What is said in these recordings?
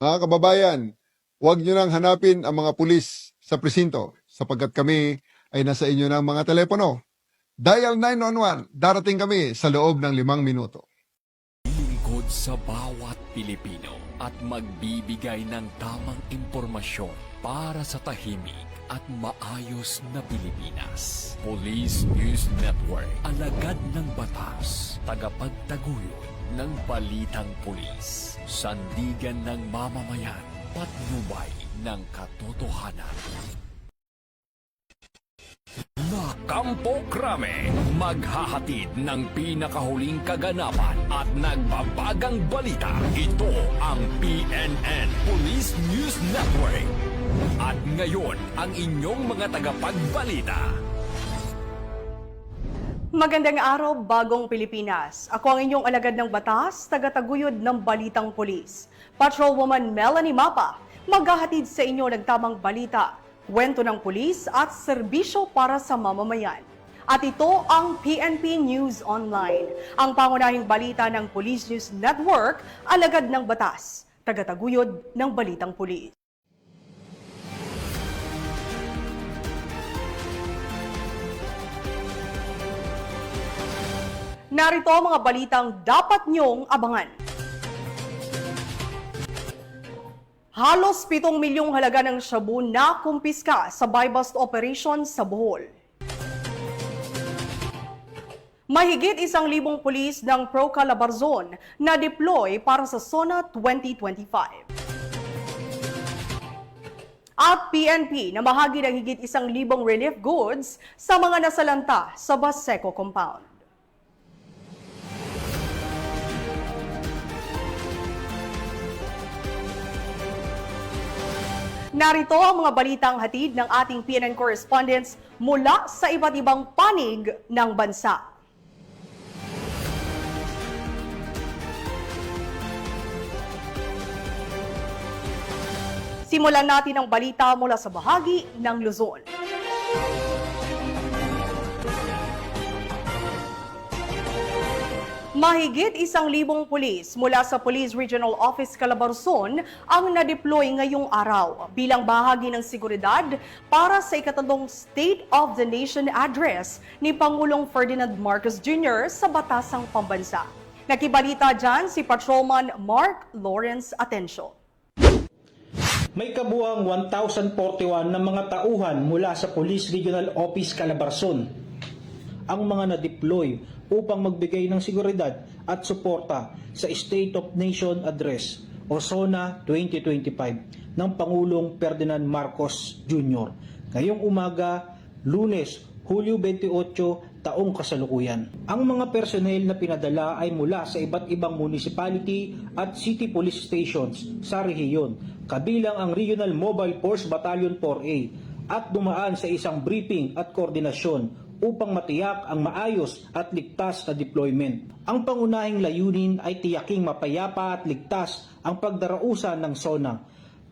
Mga kababayan, huwag nyo nang hanapin ang mga pulis sa presinto sapagkat kami ay nasa inyo ng mga telepono. Dial 911, darating kami sa loob ng 5 minuto. Lingkod sa bawat Pilipino at magbibigay ng tamang impormasyon para sa tahimik at maayos na Pilipinas. Police News Network, alagad ng batas, tagapagtaguyod ng balitang pulis, sandigan ng mamamayan, patnubay ng katotohanan. Kampo Krame, maghahatid ng pinakahuling kaganapan at nagbabagang balita. Ito ang PNN Police News Network. At ngayon, ang inyong mga tagapagbalita. Magandang araw, Bagong Pilipinas. Ako ang inyong alagad ng batas, tagataguyod ng Balitang Pulis. Patrolwoman Melanie Mapa, maghahatid sa inyo ng tamang balita, kwento ng pulis at serbisyo para sa mamamayan. At ito ang PNP News Online, ang pangunahing balita ng Police News Network, alagad ng batas, tagataguyod ng Balitang Pulis. Narito ang mga balitang dapat niyong abangan. Halos 7 milyong halaga ng shabu na kumpiska sa buy-bust operation sa Bohol. Mahigit 1,000 pulis ng Pro Calabarzon na deploy para sa SONA 2025. At PNP na mahagi ng higit 1,000 relief goods sa mga nasalanta sa Baseco Compound. Narito ang mga balitang hatid ng ating PNN correspondents mula sa iba't ibang panig ng bansa. Simulan natin ang balita mula sa bahagi ng Luzon. Mahigit 1,000 pulis mula sa Police Regional Office Calabarzon ang na-deploy ngayong araw bilang bahagi ng seguridad para sa ikatandong State of the Nation Address ni Pangulong Ferdinand Marcos Jr. sa Batasang Pambansa. Nakibalita dyan si Patrolman Mark Lawrence Atencio. May kabuang 1,041 na mga tauhan mula sa Police Regional Office Calabarzon ang mga na-deploy upang magbigay ng seguridad at suporta sa State of Nation Address o SONA 2025 ng Pangulong Ferdinand Marcos Jr. ngayong umaga, Lunes, Hulyo 28, taong kasalukuyan. Ang mga personnel na pinadala ay mula sa iba't ibang municipality at city police stations sa rehiyon, kabilang ang Regional Mobile Force Battalion 4A at dumaan sa isang briefing at koordinasyon upang matiyak ang maayos at ligtas na deployment. Ang pangunahing layunin ay tiyaking mapayapa at ligtas ang pagdarausan ng SONA.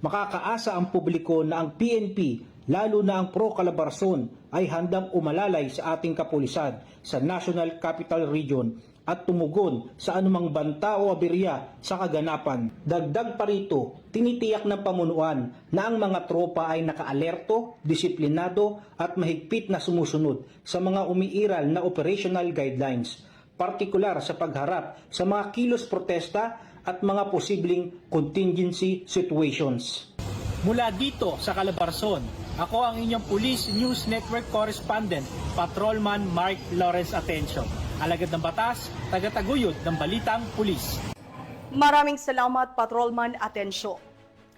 Makakaasa ang publiko na ang PNP, lalo na ang Pro Calabarzon, ay handang umalalay sa ating kapulisan sa National Capital Region at tumugon sa anumang banta o aberya sa kaganapan. Dagdag pa rito, tinitiyak ng pamunuan na ang mga tropa ay nakaalerto, disiplinado at mahigpit na sumusunod sa mga umiiral na operational guidelines, partikular sa pagharap sa mga kilos protesta at mga posibleng contingency situations. Mula dito sa Calabarzon, ako ang inyong Police News Network Correspondent, Patrolman Mark Lawrence Atencio. Alagad ng batas, tagataguyod ng balitang pulis. Maraming salamat, Patrolman Atencio.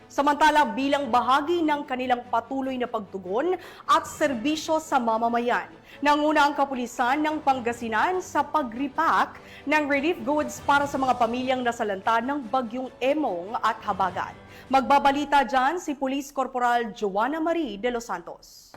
Samantala, bilang bahagi ng kanilang patuloy na pagtugon at serbisyo sa mamamayan, nanguna ang kapulisan ng Pangasinan sa pag-repack ng relief goods para sa mga pamilyang nasalanta ng bagyong Emong at Habagat. Magbabalita dyan si Police Corporal Joanna Marie de los Santos.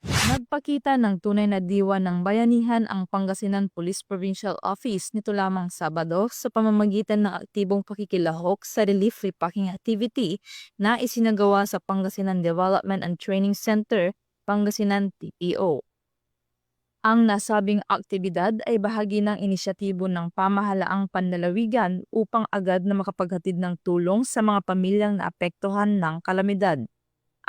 Nagpakita ng tunay na diwa ng bayanihan ang Pangasinan Police Provincial Office nito lamang Sabado sa pamamagitan ng aktibong pakikilahok sa relief repacking activity na isinagawa sa Pangasinan Development and Training Center, Pangasinan TPO. Ang nasabing aktibidad ay bahagi ng inisyatibo ng pamahalaang panlalawigan upang agad na makapaghatid ng tulong sa mga pamilyang naapektuhan ng kalamidad.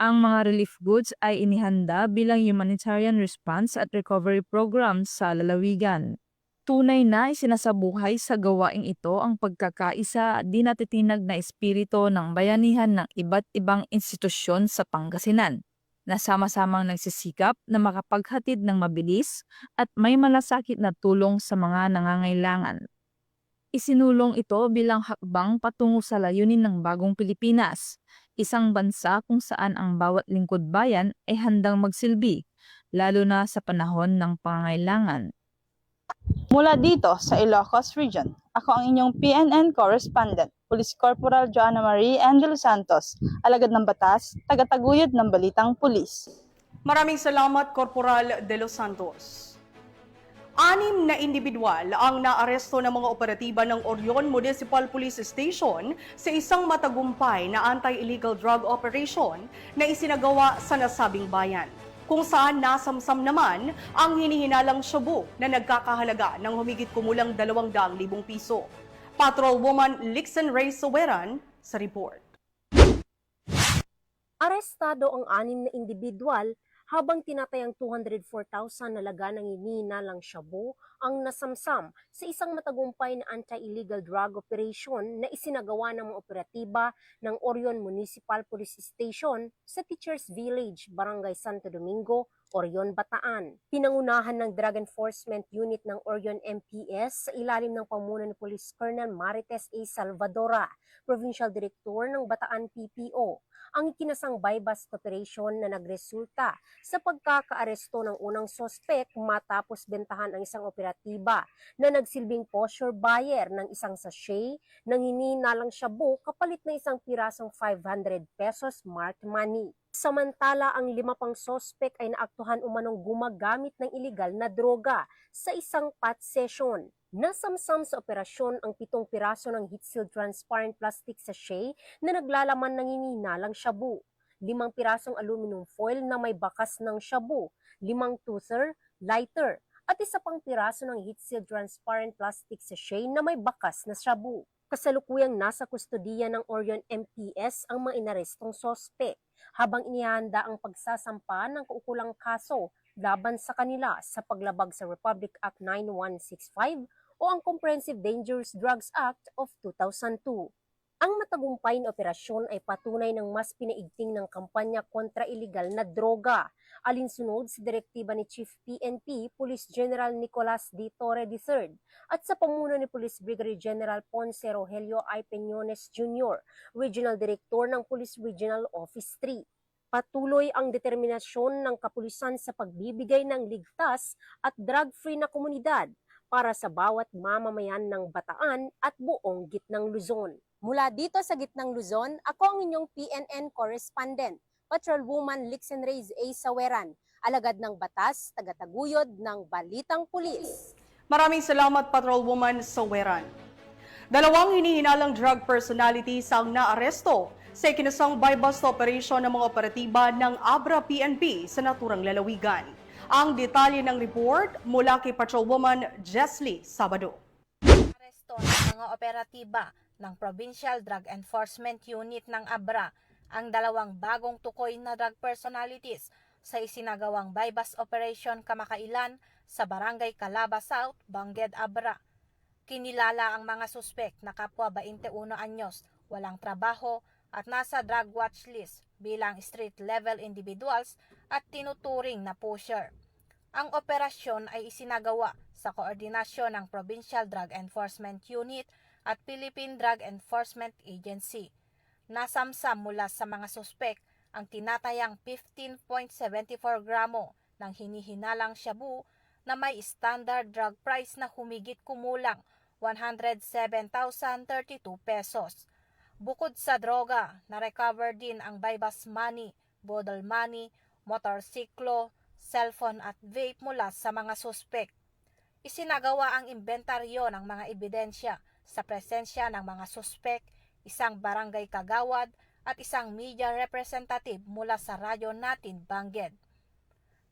Ang mga relief goods ay inihanda bilang humanitarian response at recovery program sa lalawigan. Tunay na isinasabuhay sa gawaing ito ang pagkakaisa at di natitinag na espiritu ng bayanihan ng iba't ibang institusyon sa Pangasinan, na sama-samang nagsisikap na makapaghatid ng mabilis at may malasakit na tulong sa mga nangangailangan. Isinulong ito bilang hakbang patungo sa layunin ng bagong Pilipinas, isang bansa kung saan ang bawat lingkod bayan ay handang magsilbi, lalo na sa panahon ng pangangailangan. Mula dito sa Ilocos Region, ako ang inyong PNN correspondent, Police Corporal Joanna Marie Angelo Santos, alagad ng batas, tagataguyod ng balitang pulis. Maraming salamat, Corporal De Los Santos. 6 na individual ang naaresto ng mga operatiba ng Orion Municipal Police Station sa isang matagumpay na anti-illegal drug operation na isinagawa sa nasabing bayan, kung saan nasamsam naman ang hinihinalang shabu na nagkakahalaga ng humigit kumulang 200,000 piso. Patrolwoman Lixen Ray Soweran sa report. Arestado ang 6 na individual habang tinatayang 204,000 na laga ng hinihinalang shabu ang nasamsam sa isang matagumpay na anti-illegal drug operation na isinagawa ng mga operatiba ng Orion Municipal Police Station sa Teachers Village, Barangay Santo Domingo, Orion, Bataan. Pinangunahan ng Drug Enforcement Unit ng Orion MPS sa ilalim ng pamuno ni Police Colonel Marites A. Salvadora, Provincial Director ng Bataan PPO, ang ikinasang buy-bust operation na nagresulta sa pagkakaaresto ng unang sospek matapos bentahan ang isang operatiba na nagsilbing posture buyer ng isang sachet ng hinihinalang shabu kapalit na isang pirasong 500 pesos marked money. Samantala, ang 5 pang sospek ay naaktuhan umanong gumagamit ng iligal na droga sa isang pot session. Nasamsam sa operasyon ang 7 piraso ng heat-sealed transparent plastic sachet na naglalaman ng hinihinalang shabu, 5 pirasong aluminum foil na may bakas ng shabu, 5 toother, lighter, at 1 pang piraso ng heat-sealed transparent plastic sachet na may bakas na shabu. Kasalukuyang nasa kustodiya ng Orion MPS ang mga inarestong sospek, habang inihanda ang pagsasampa ng kaukulang kaso laban sa kanila sa paglabag sa Republic Act 9165 o ang Comprehensive Dangerous Drugs Act of 2002. Ang matagumpay na operasyon ay patunay ng mas pinaigting ng kampanya kontra iligal na droga, alinsunod sa direktiba ni Chief PNP Police General Nicolas D. Torre III at sa pamuno ni Police Brigadier General Ponce Rogelio I. Peñones Jr., Regional Director ng Police Regional Office 3. Patuloy ang determinasyon ng kapulisan sa pagbibigay ng ligtas at drug-free na komunidad para sa bawat mamamayan ng Bataan at buong Gitnang Luzon. Mula dito sa Gitnang Luzon, ako ang inyong PNN correspondent, Patrolwoman Lixen Reyes A. Saweran, alagad ng batas, tagataguyod ng Balitang Pulis. Maraming salamat, Patrolwoman Soweran. 2 hinihinalang drug personalities ang naaresto sa ikinasang buy-bust operation ng mga operatiba ng Abra PNP sa naturang lalawigan. Ang detalye ng report mula kay Patrolwoman Jesly Sabado. Aresto ng mga operatiba ng Provincial Drug Enforcement Unit ng Abra ang 2 bagong tukoy na drug personalities sa isinagawang buy-bust operation kamakailan sa Barangay Calaba South, Bangged, Abra. Kinilala ang mga suspek na kapwa 21 anyos, walang trabaho at nasa drug watch list bilang street-level individuals at tinuturing na pusher. Ang operasyon ay isinagawa sa koordinasyon ng Provincial Drug Enforcement Unit at Philippine Drug Enforcement Agency. Nasamsam mula sa mga suspek ang tinatayang 15.74 gramo ng hinihinalang shabu na may standard drug price na humigit kumulang 107,032 pesos. Bukod sa droga, na-recover din ang buy-bust money, bodle money, motorsiklo, cellphone at vape mula sa mga suspek. Isinagawa ang inventaryo ng mga ebidensya sa presensya ng mga suspek, isang barangay kagawad at isang media representative mula sa radyo natin Bangged.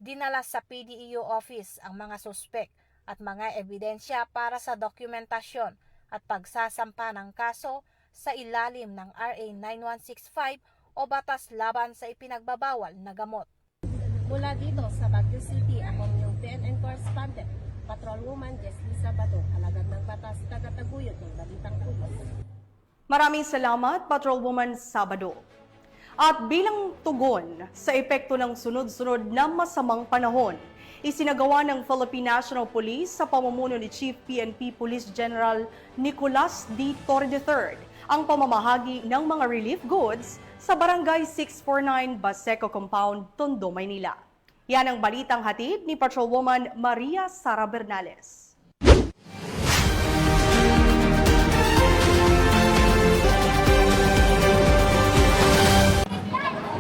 Dinala sa PDEO office ang mga suspek at mga ebidensya para sa dokumentasyon at pagsasampa ng kaso sa ilalim ng RA 9165 o Batas Laban sa Ipinagbabawal na Gamot. Mula dito sa Baguio City, ako yung PNN correspondent, Patrolwoman Jesly Sabado, alagad ng batas, tagataguyod ng Balitang Pulis. Maraming salamat, Patrolwoman Sabado. At bilang tugon sa epekto ng sunod-sunod na masamang panahon, isinagawa ng Philippine National Police sa pamumuno ni Chief PNP Police General Nicolas D. Torre III ang pamamahagi ng mga relief goods sa Barangay 649 Baseco Compound, Tondo, Maynila. Yan ang balitang hatid ni Patrolwoman Maria Sara Bernales.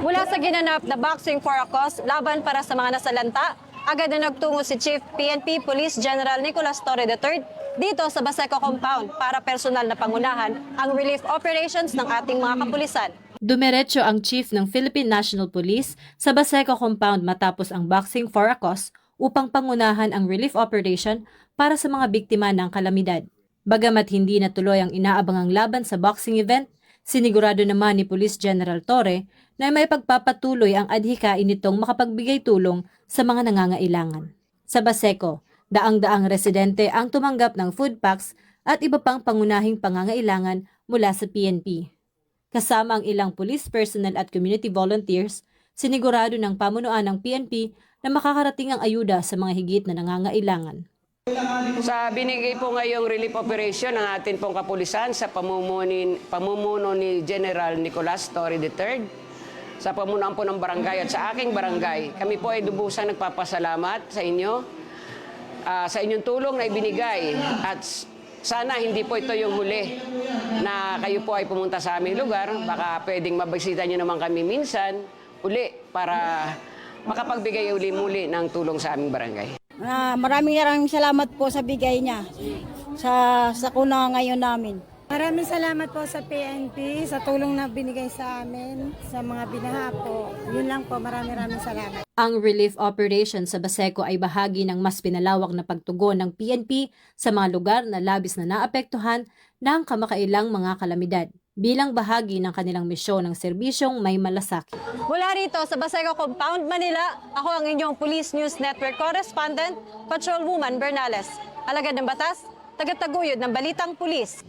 Mula sa ginanap na Boxing for a Cause, laban para sa mga nasalanta, agad na nagtungo si Chief PNP Police General Nicolas Torre III dito sa Baseco Compound para personal na pangunahan ang relief operations ng ating mga kapulisan. Dumiretso ang Chief ng Philippine National Police sa Baseco Compound matapos ang Boxing for a Cause upang pangunahan ang relief operation para sa mga biktima ng kalamidad. Bagamat hindi natuloy ang inaabangang laban sa boxing event, sinigurado naman ni Police General Torre na may pagpapatuloy ang adhikain nitong makapagbigay tulong sa mga nangangailangan. Sa Baseco, daang-daang residente ang tumanggap ng food packs at iba pang pangunahing pangangailangan mula sa PNP. Kasama ang ilang police personnel at community volunteers, sinigurado ng pamunuan ng PNP na makakarating ang ayuda sa mga higit na nangangailangan. Sa binigay po ngayong relief operation ng ating pong kapulisan sa pamumuno ni General Nicolas Torre III, sa pamunuan po ng barangay at sa aking barangay, kami po ay lubusang nagpapasalamat sa inyo, sa inyong tulong na ibinigay at sana hindi po ito yung huli na kayo po ay pumunta sa aming lugar. Baka pwedeng mabisita nyo naman kami minsan uli para makapagbigay uli-muli ng tulong sa aming barangay. Maraming salamat po sa bigay niya sa kuna ngayon namin. Maraming salamat po sa PNP sa tulong na binigay sa amin, sa mga binaha po. Yun lang po, maraming salamat. Ang relief operation sa Baseco ay bahagi ng mas pinalawak na pagtugon ng PNP sa mga lugar na labis na naapektuhan ng kamakailang mga kalamidad bilang bahagi ng kanilang misyon ng serbisyong may malasakit. Mula rito sa Baseco Compound, Manila, ako ang inyong Police News Network correspondent, Patrolwoman Bernales. Alagad ng batas, tagataguyod ng Balitang Pulis.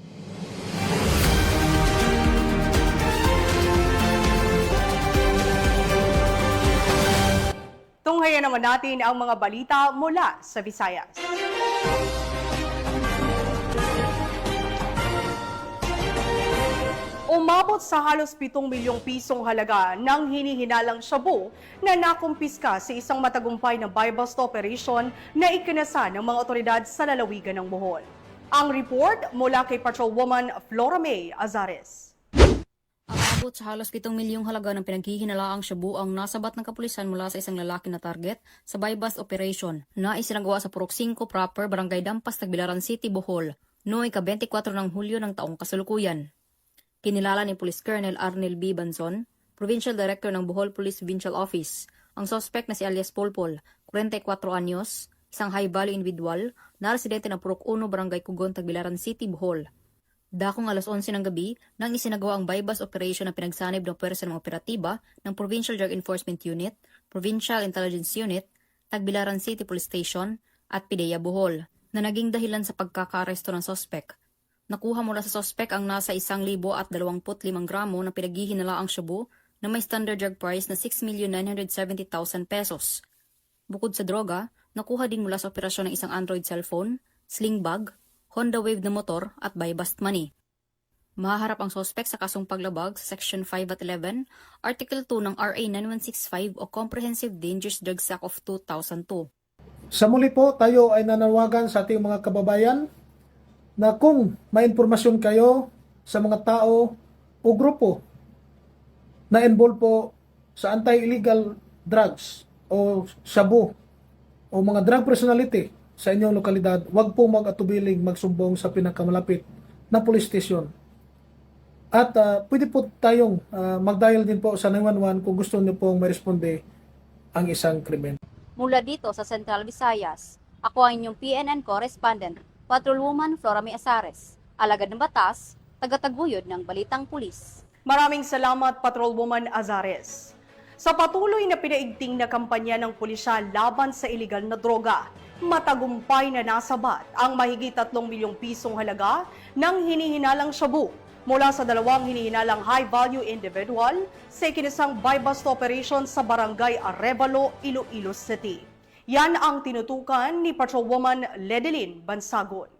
Tunghayan naman natin ang mga balita mula sa Visayas. Umabot sa halos 7 milyong pisong halaga ng hinihinalang shabu na nakumpiska sa isang matagumpay na buy-bust operation na ikinasa ng mga otoridad sa lalawigan ng Bohol. Ang report mula kay Patrolwoman Flora May Azares. Abot sa halos 7 milyong halaga ng pinaghihinalaang shabu ang nasabat ng kapulisan mula sa isang lalaki na target sa buy-bust operation na isinagawa sa Purok 5 proper, Barangay Dampas, Tagbilaran City, Bohol, noong ika-24 ng Hulyo ng taong kasalukuyan. Kinilala ni Police Colonel Arnel B. Banzon, Provincial Director ng Bohol Police Provincial Office, ang suspect na si alias Polpol, 44 anyos, isang high-value individual na residente ng Purok 1, Barangay Kugon, Tagbilaran City, Bohol. Dakong alas 11 ng gabi nang isinagawa ang buy-bust operation na pinagsanib ng pwersa ng operatiba ng Provincial Drug Enforcement Unit, Provincial Intelligence Unit, Tagbilaran City Police Station at PIDEA Bohol na naging dahilan sa pagkakaaresto ng suspect. Nakuha mula sa suspect ang nasa 1,025 gramo na pinaghihinalaang shabu na may standard drug price na 6,970,000 pesos. Bukod sa droga, nakuha din mula sa operasyon ng isang Android cellphone, sling bag, Honda Wave na motor at buy-bust money. Mahaharap ang suspect sa kasong paglabag sa Section 5 at 11, Article 2 ng RA 9165 o Comprehensive Dangerous Drugs Act of 2002. Sa muli po, tayo ay nanawagan sa ating mga kababayan na kung may impormasyon kayo sa mga tao o grupo na involved po sa anti-illegal drugs o shabu o mga drug personality sa inyong lokalidad, huwag po mag-atubiling magsumbong sa pinakamalapit na police station. At pwede po tayong mag-dial din po sa 911 kung gusto niyo pong ma-responde ang isang krimen. Mula dito sa Central Visayas, ako ang inyong PNN correspondent, Patrolwoman Flora May Azares, alagad ng batas, tagataguyod ng Balitang Pulis. Maraming salamat, Patrolwoman Azares. Sa patuloy na pinaigting na kampanya ng pulisya laban sa iligal na droga, matagumpay na nasabat ang mahigit 3 milyong pisong halaga ng hinihinalang shabu mula sa 2 hinihinalang high-value individual sa ikinasang buy-bust operation sa Barangay Arevalo, Iloilo City. Yan ang tinutukan ni Patrolwoman Ledelyn Bansagon.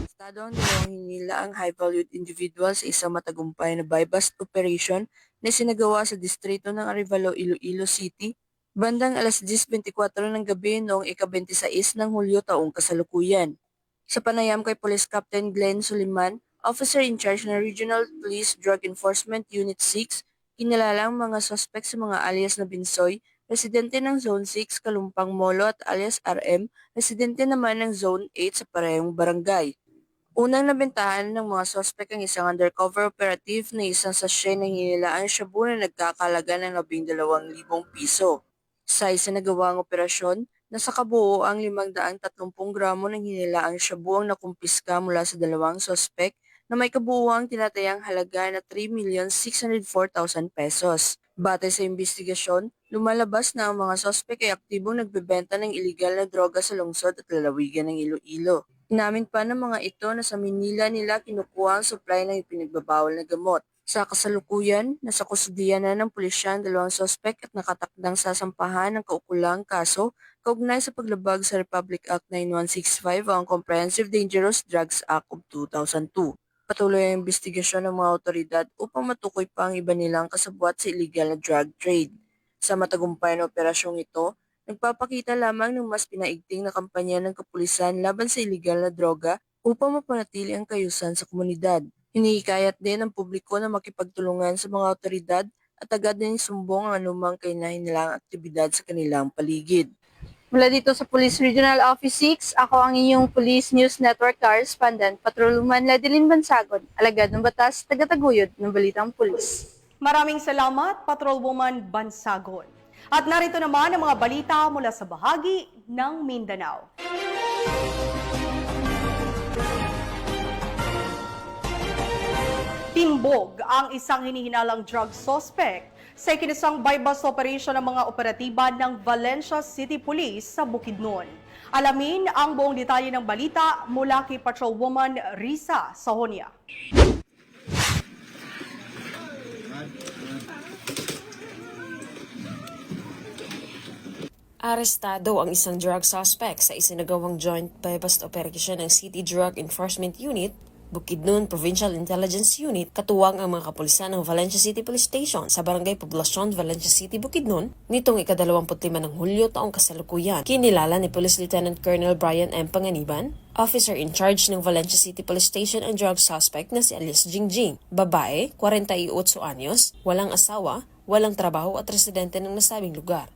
Estado ang dalawang hinila ang high-valued individual sa isang matagumpay na buy-bust operation na sinagawa sa distrito ng Arevalo, Iloilo City, bandang alas 10:24 ng gabi noong ika-26 ng Hulyo taong kasalukuyan. Sa panayam kay Police Captain Glenn Suliman, Officer in charge ng Regional Police Drug Enforcement Unit 6, kinilala ang mga suspect sa mga alias na Binsoy, residente ng Zone 6, Kalumpang Molo at alias RM, residente naman ng Zone 8 sa parehong barangay. Unang nabentahan ng mga suspect ang isang undercover operative na isang sachet ng hinilaang shabu na nagkakalaga ng 12,000 piso. Sa isinagawang operasyon, nasa kabuo ang 530 gramo ng hinilaang shabu ang nakumpiska mula sa dalawang suspect na may kabuuang tinatayang halaga na 3,604,000 pesos. Batay sa investigasyon, lumalabas na ang mga suspect ay aktibong nagbebenta ng iligal na droga sa lungsod at lalawigan ng Iloilo. Inamin pa ng mga ito na sa Manila nila kinukuha ang supply ng ipinagbabawal na gamot. Sa kasalukuyan, nasa kustudiya na ng pulisya ang 2 suspect at nakatakdang sasampahan ng kaukulang kaso kaugnay sa paglabag sa Republic Act 9165 o ang Comprehensive Dangerous Drugs Act of 2002. Patuloy ang investigasyon ng mga otoridad upang matukoy pa ang iba nilang kasabwat sa illegal na drug trade. Sa matagumpay na operasyong ito, nagpapakita lamang ng mas pinaigting na kampanya ng kapulisan laban sa illegal na droga upang mapanatili ang kayusan sa komunidad. Hinihikayat din ang publiko na makipagtulungan sa mga otoridad at agad din sumbong ang anumang kahinahinalang aktibidad sa kanilang paligid. Mula dito sa Police Regional Office 6, ako ang inyong Police News Network correspondent, Patrolwoman Ledelyn Bansagon, alagad ng batas, tagataguyod ng Balitang Pulis. Maraming salamat, Patrolwoman Bansagon. At narito naman ang mga balita mula sa bahagi ng Mindanao. Timbog ang isang hinihinalang drug suspect sa ikinasang buy-bust operation ng mga operatiba ng Valencia City Police sa Bukidnon. Alamin ang buong detalye ng balita mula kay Patrolwoman Risa Sahonia. Arestado ang isang drug suspect sa isinagawang joint buy-bust operation ng City Drug Enforcement Unit, Bukidnon Provincial Intelligence Unit, katuwang ang mga kapulisan ng Valencia City Police Station sa Barangay Poblacion, Valencia City, Bukidnon, nitong ika-25 ng Hulyo taong kasalukuyan. Kinilala ni Police Lieutenant Colonel Brian M. Panganiban, officer in charge ng Valencia City Police Station, ang drug suspect na si Alias Jingjing, babae, 48 anyos, walang asawa, walang trabaho at residente ng nasabing lugar.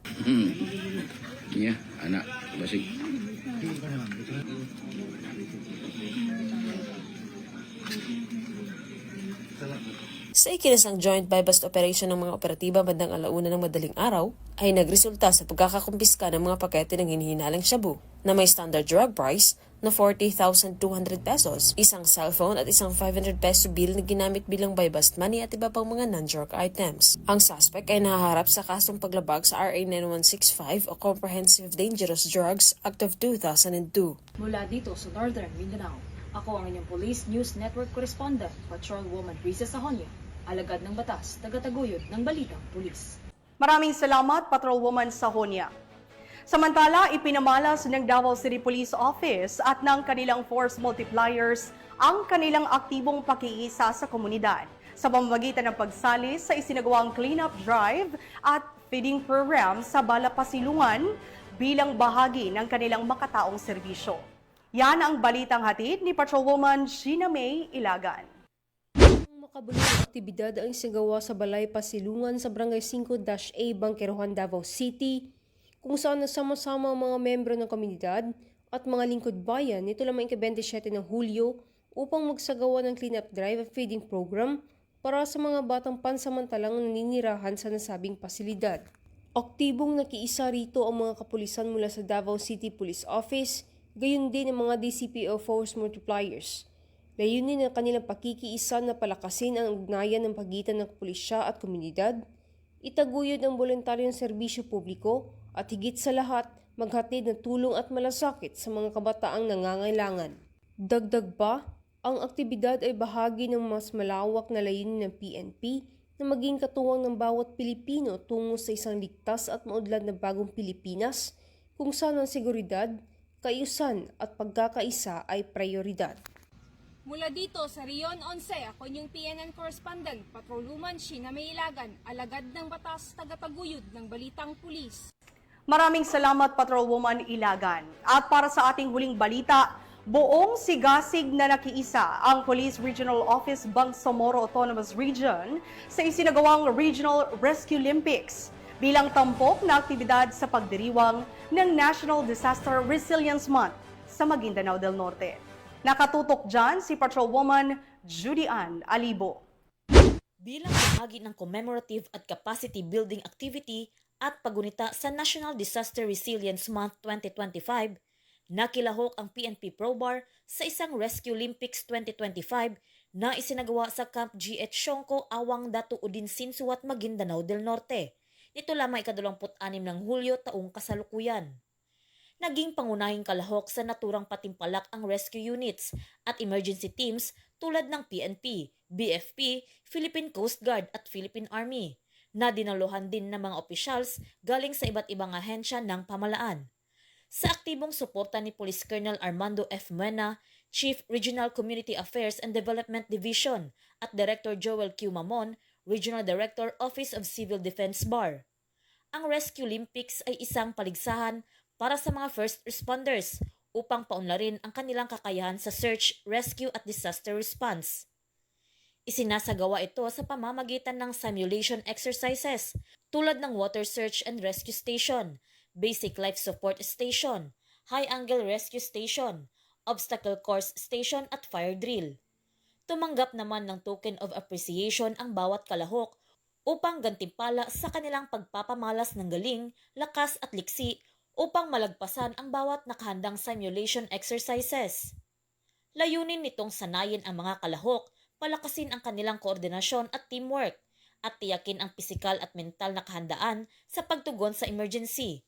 Yeah, anak, basig. Sa ikinasang joint buy-bust operation ng mga operatiba bandang 1:00 ng madaling araw, ay nagresulta sa pagkakakumpiska ng mga pakete ng hinihinalang shabu na may standard drug price na 40,200 pesos, isang cellphone at isang 500 peso bill na ginamit bilang buy-bust money at iba pang mga non-drug items. Ang suspect ay nahaharap sa kasong paglabag sa RA 9165 o Comprehensive Dangerous Drugs Act of 2002. Mula dito sa Northern Mindanao, ako ang inyong Police News Network correspondent, Patrolwoman Risa Sahonia, alagad ng batas, tagataguyod ng Balitang Pulis. Maraming salamat, Patrolwoman Sahonia. Samantala, ipinamalas ng Davao City Police Office at ng kanilang force multipliers ang kanilang aktibong pakiisa sa komunidad sa pamamagitan ng pagsali sa isinagawang cleanup drive at feeding program sa Balapasilungan bilang bahagi ng kanilang makataong serbisyo. Yan ang balitang hatid ni Patrolwoman Sheena May Ilagan. Makabulang aktibidad ang isagawa sa Balay Pasilungan sa Barangay 5-A, Bangkerohan, Davao City, kung saan nasama-sama ang mga membro ng komunidad at mga lingkod bayan nito lamang ika-27 ng Hulyo upang magsagawa ng cleanup drive at feeding program para sa mga batang pansamantalang naninirahan sa nasabing pasilidad. Aktibong nakiisa rito ang mga kapulisan mula sa Davao City Police Office, gayon din ang mga DCPO Force Multipliers. Layunin ng kanilang pakikiisa na palakasin ang ugnayan ng pagitan ng pulisya at komunidad, itaguyod ang voluntaryong serbisyo publiko, at higit sa lahat, maghatid ng tulong at malasakit sa mga kabataang nangangailangan. Dagdag pa, ang aktibidad ay bahagi ng mas malawak na layunin ng PNP na maging katuwang ng bawat Pilipino tungo sa isang ligtas at maunlad na bagong Pilipinas kung saan ang seguridad, kaayusan at pagkakaisa ay prioridad. Mula dito sa Rion 11, ako inyong PNN correspondent, Patrolwoman Sheena May Ilagan, alagad ng batas, tagataguyod ng balitang pulis. Maraming salamat, Patrolwoman Ilagan. At para sa ating huling balita, buong sigasig na nakiisa ang Police Regional Office Bangsamoro Autonomous Region sa isinagawang Regional Rescue Olympics bilang tampok na aktibidad sa pagdiriwang ng National Disaster Resilience Month sa Maguindanao del Norte. Nakatutok dyan si Patrolwoman Judy Ann Alibo. Bilang bahagi ng commemorative at capacity building activity at pagunita sa National Disaster Resilience Month 2025, nakilahok ang PNP ProBar sa isang Rescue Olympics 2025 na isinagawa sa Camp G.H. Shonko, Awang Datu Udin Sinsuat, Maguindanao del Norte. Nito lamang ika-26 ng Hulyo taong kasalukuyan. Naging pangunahing kalahok sa naturang patimpalak ang rescue units at emergency teams tulad ng PNP, BFP, Philippine Coast Guard at Philippine Army, na dinaluhan din ng mga opisyals galing sa iba't ibang ahensya ng pamalaan. Sa aktibong suporta ni Police Colonel Armando F. Mena, Chief Regional Community Affairs and Development Division, at Director Joel Q. Mamon, Regional Director, Office of Civil Defense BAR. Ang Rescue Olympics ay isang paligsahan para sa mga first responders upang paunlarin ang kanilang kakayahan sa search, rescue at disaster response. Isinasagawa ito sa pamamagitan ng simulation exercises tulad ng Water Search and Rescue Station, Basic Life Support Station, High Angle Rescue Station, Obstacle Course Station at Fire Drill. Tumanggap naman ng token of appreciation ang bawat kalahok upang gantimpala sa kanilang pagpapamalas ng galing, lakas at liksi upang malagpasan ang bawat nakahandang simulation exercises. Layunin nitong sanayin ang mga kalahok, palakasin ang kanilang koordinasyon at teamwork, at tiyakin ang pisikal at mental na kahandaan sa pagtugon sa emergency.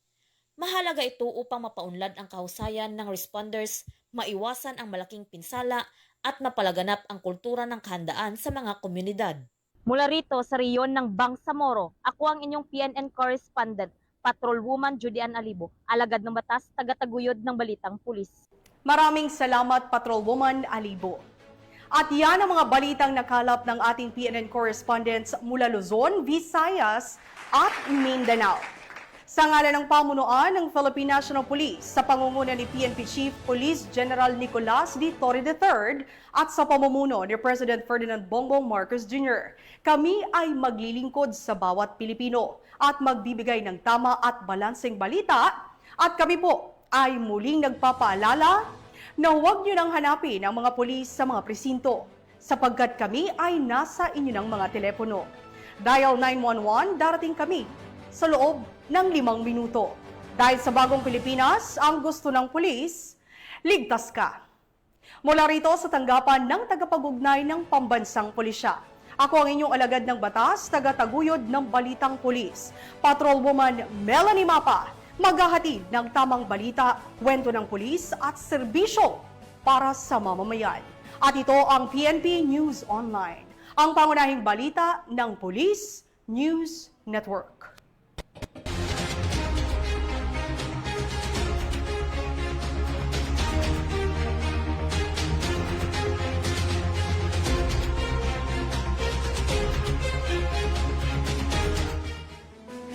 Mahalaga ito upang mapaunlad ang kahusayan ng responders, maiwasan ang malaking pinsala, at mapalaganap ang kultura ng kahandaan sa mga komunidad. Mula rito sa Rion ng Bangsamoro, ako ang inyong PNN correspondent, Patrolwoman Judy Ann Alibo, alagad ng batas, tagataguyod ng balitang pulis. Maraming salamat, Patrolwoman Alibo. At yan ang mga balitang nakalap ng ating PNN correspondents mula Luzon, Visayas at Mindanao. Sa ngalan ng pamunuan ng Philippine National Police sa pangunguna ni PNP Chief Police General Nicolas D. Torre III at sa pamumuno ni President Ferdinand Bongbong Marcos Jr., kami ay maglilingkod sa bawat Pilipino at magbibigay ng tama at balanseng balita, at kami po ay muling nagpapaalala na huwag nyo nang hanapin ang mga pulis sa mga presinto sapagkat kami ay nasa inyo ng mga telepono. Dial 911, darating kami sa loob ng 5 minuto. Dahil sa bagong Pilipinas, ang gusto ng pulis, ligtas ka. Mula rito sa tanggapan ng tagapag-ugnay ng Pambansang Pulisya, ako ang inyong alagad ng batas, tagataguyod ng Balitang Pulis, Patrolwoman Melanie Mapa, maghahatid ng tamang balita, kwento ng pulis at serbisyo para sa mamamayan. At ito ang PNP News Online, ang pangunahing balita ng Police News Network.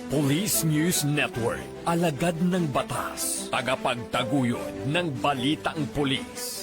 Police News Network, alagad ng batas, tagapagtaguyod ng balitang pulis.